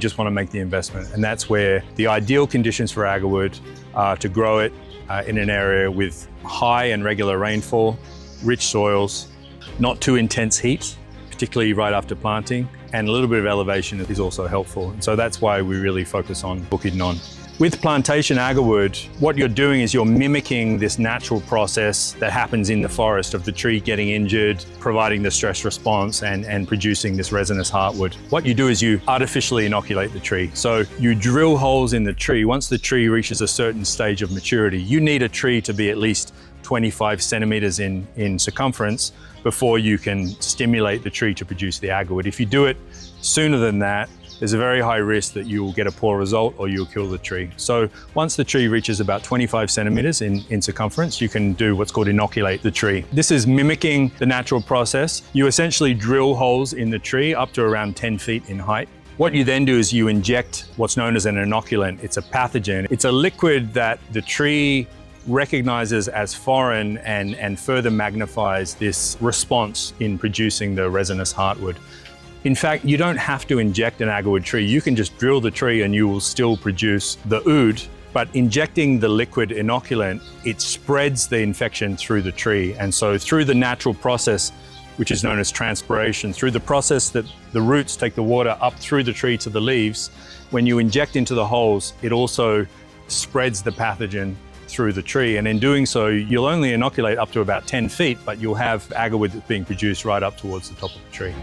just want to make the investment. And that's where the ideal conditions for agarwood are to grow it in an area with high and regular rainfall, rich soils, not too intense heat, particularly right after planting, and a little bit of elevation is also helpful. And so that's why we really focus on Bukidnon. With plantation agarwood, what you're doing is you're mimicking this natural process that happens in the forest of the tree getting injured, providing the stress response and producing this resinous heartwood. What you do is you artificially inoculate the tree. So you drill holes in the tree. Once the tree reaches a certain stage of maturity, you need a tree to be at least 25 centimeters in circumference before you can stimulate the tree to produce the agarwood. If you do it sooner than that, there's a very high risk that you will get a poor result or you'll kill the tree. So once the tree reaches about 25 centimeters in circumference, you can do what's called inoculate the tree. This is mimicking the natural process. You essentially drill holes in the tree up to around 10 feet in height. What you then do is you inject what's known as an inoculant. It's a pathogen. It's a liquid that the tree recognizes as foreign and further magnifies this response in producing the resinous heartwood. In fact, you don't have to inject an agarwood tree. You can just drill the tree and you will still produce the oud. But injecting the liquid inoculant, it spreads the infection through the tree. And so through the natural process, which is known as transpiration, through the process that the roots take the water up through the tree to the leaves, when you inject into the holes, it also spreads the pathogen through the tree. And in doing so, you'll only inoculate up to about 10 feet, but you'll have agarwood that's being produced right up towards the top of the tree.